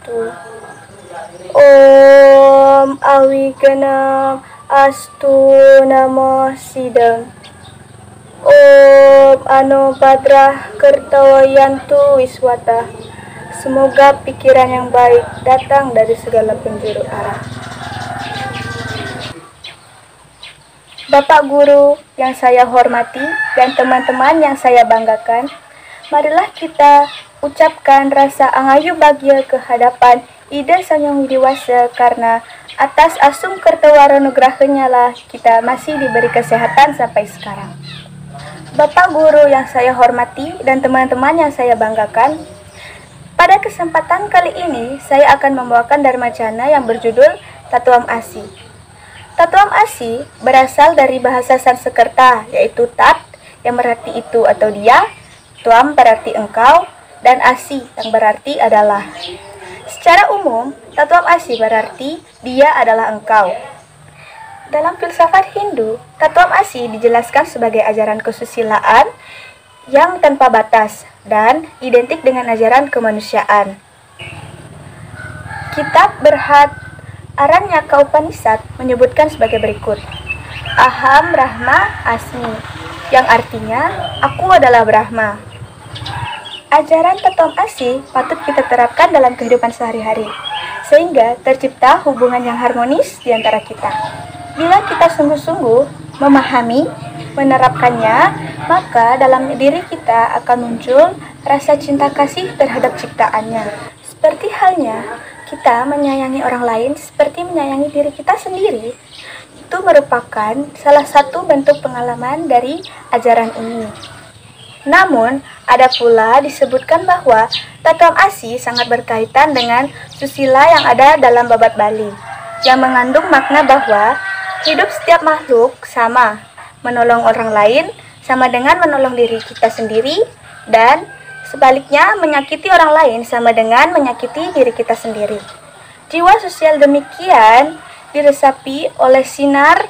Wabarakatuh. Om Awiganam Astu Namo Sidam. Om Ano Badrah Kertawayantu Wiswata. Semoga pikiran yang baik datang dari segala penjuru arah. Bapak Guru yang saya hormati dan teman-teman yang saya banggakan, marilah kita ucapkan rasa angayu bahagia ke hadapan Ida Sang Hyang Widiwasa karena atas asung kertawarenugrahanya lah kita masih diberi kesehatan sampai sekarang. Bapak Guru yang saya hormati dan teman-teman yang saya banggakan, pada kesempatan kali ini saya akan membawakan dharmacana yang berjudul Tatuam Asi. Tatuam Asi berasal dari bahasa Sanskerta, yaitu tat yang berarti itu atau dia, tuam berarti engkau, dan asi yang berarti adalah. Secara umum, Tatuam Asi berarti dia adalah engkau. Dalam filsafat Hindu, Tatuam Asi dijelaskan sebagai ajaran kesusilaan yang tanpa batas dan identik dengan ajaran kemanusiaan. Kitab Berhat Aranyaka Upanishad menyebutkan sebagai berikut. Aham Brahma Asmi, yang artinya aku adalah Brahma. Ajaran Tatuam Asi patut kita terapkan dalam kehidupan sehari-hari, sehingga tercipta hubungan yang harmonis di antara kita. Bila kita sungguh-sungguh memahami, menerapkannya, maka dalam diri kita akan muncul rasa cinta kasih terhadap ciptaannya. Seperti halnya kita menyayangi orang lain seperti menyayangi diri kita sendiri. Itu merupakan salah satu bentuk pengalaman dari ajaran ini. Namun, ada pula disebutkan bahwa Tatuam Asi sangat berkaitan dengan susila yang ada dalam babat Bali, yang mengandung makna bahwa hidup setiap makhluk sama, menolong orang lain sama dengan menolong diri kita sendiri, dan sebaliknya menyakiti orang lain sama dengan menyakiti diri kita sendiri. Jiwa sosial demikian diresapi oleh sinar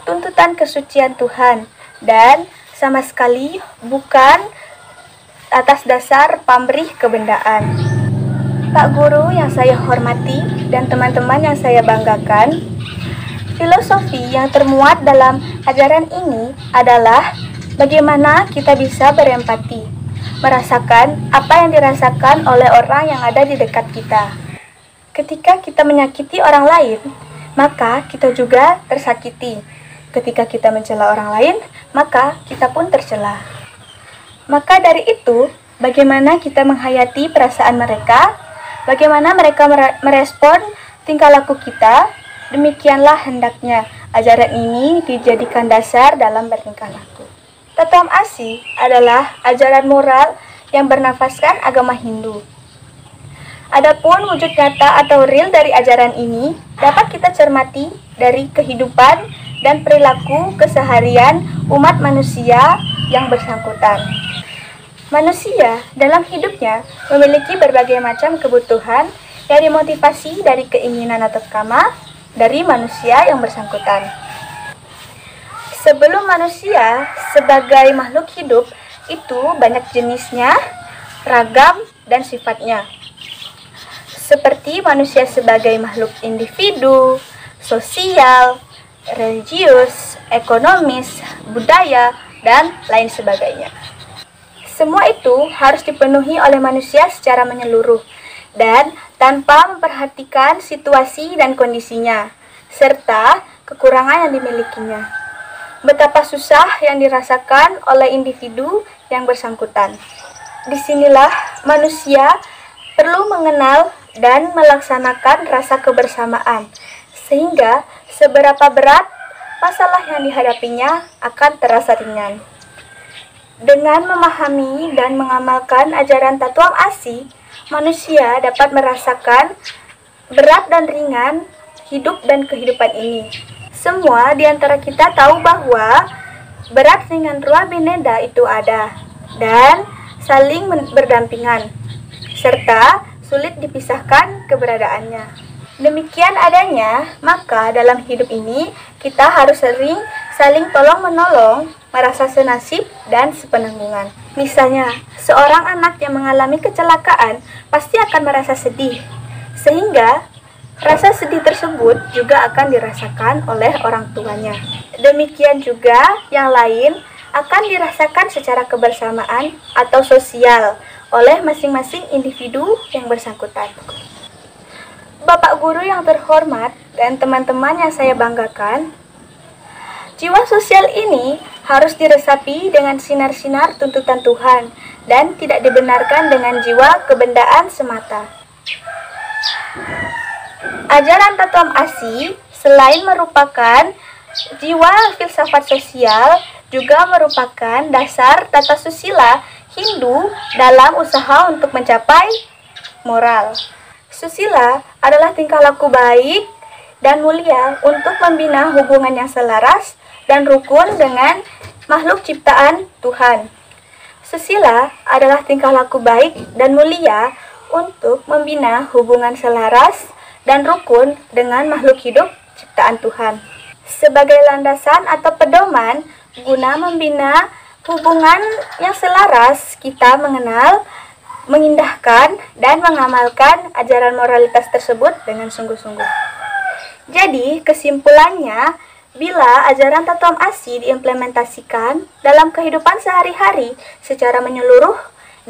tuntutan kesucian Tuhan dan sama sekali bukan atas dasar pamrih kebendaan. Pak Guru yang saya hormati dan teman-teman yang saya banggakan, filosofi yang termuat dalam ajaran ini adalah bagaimana kita bisa berempati, merasakan apa yang dirasakan oleh orang yang ada di dekat kita. Ketika kita menyakiti orang lain, maka kita juga tersakiti. Ketika kita mencela orang lain, maka kita pun tercela. Maka dari itu, bagaimana kita menghayati perasaan mereka, bagaimana mereka merespon tingkah laku kita, demikianlah hendaknya ajaran ini dijadikan dasar dalam bertingkah laku. Tatuam Asi adalah ajaran moral yang bernafaskan agama Hindu. Adapun wujud nyata atau real dari ajaran ini dapat kita cermati dari kehidupan dan perilaku keseharian umat manusia yang bersangkutan. Manusia dalam hidupnya memiliki berbagai macam kebutuhan yang dimotivasi dari keinginan atau kama dari manusia yang bersangkutan. Sebelum manusia sebagai makhluk hidup itu banyak jenisnya, ragam, dan sifatnya. Seperti manusia sebagai makhluk individu, sosial, religius, ekonomis, budaya, dan lain sebagainya. Semua itu harus dipenuhi oleh manusia secara menyeluruh dan tanpa memperhatikan situasi dan kondisinya, serta kekurangan yang dimilikinya. Betapa susah yang dirasakan oleh individu yang bersangkutan. Disinilah manusia perlu mengenal dan melaksanakan rasa kebersamaan, sehingga seberapa berat masalah yang dihadapinya akan terasa ringan. Dengan memahami dan mengamalkan ajaran Tatuam Asi, manusia dapat merasakan berat dan ringan hidup dan kehidupan ini. Semua di antara kita tahu bahwa berat ringan ruah bineda itu ada dan saling berdampingan, serta sulit dipisahkan keberadaannya. Demikian adanya, maka dalam hidup ini kita harus sering saling tolong-menolong, merasa senasib dan sepenanggungan. Misalnya, seorang anak yang mengalami kecelakaan pasti akan merasa sedih, Sehingga rasa sedih tersebut juga akan dirasakan oleh orang tuanya. Demikian juga yang lain akan dirasakan secara kebersamaan atau sosial oleh masing-masing individu yang bersangkutan. Bapak guru yang terhormat dan teman-teman yang saya banggakan, jiwa sosial ini harus diresapi dengan sinar-sinar tuntutan Tuhan dan tidak dibenarkan dengan jiwa kebendaan semata. Ajaran Tatuam Asi selain merupakan jiwa filsafat sosial, juga merupakan dasar tata susila Hindu dalam usaha untuk mencapai moral. Susila adalah tingkah laku baik dan mulia untuk membina hubungan yang selaras dan rukun dengan makhluk ciptaan Tuhan. Susila adalah tingkah laku baik dan mulia untuk membina hubungan selaras dan rukun dengan makhluk hidup ciptaan Tuhan. Sebagai landasan atau pedoman guna membina hubungan yang selaras, kita mengenal, mengindahkan, dan mengamalkan ajaran moralitas tersebut dengan sungguh-sungguh. Jadi, kesimpulannya, bila ajaran Tatuam Asi diimplementasikan dalam kehidupan sehari-hari secara menyeluruh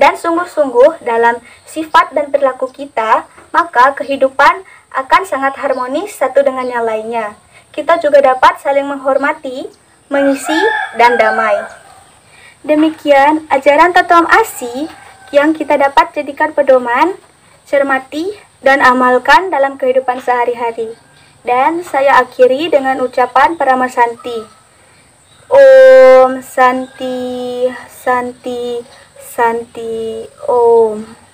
dan sungguh-sungguh dalam sifat dan perilaku kita, maka kehidupan akan sangat harmonis satu dengan yang lainnya. Kita juga dapat saling menghormati, mengisi, dan damai. Demikian ajaran Tatuam Asi yang kita dapat jadikan pedoman, cermati, dan amalkan dalam kehidupan sehari-hari. Dan saya akhiri dengan ucapan Paramasanti. Om Santi, Santi, Santi, Om.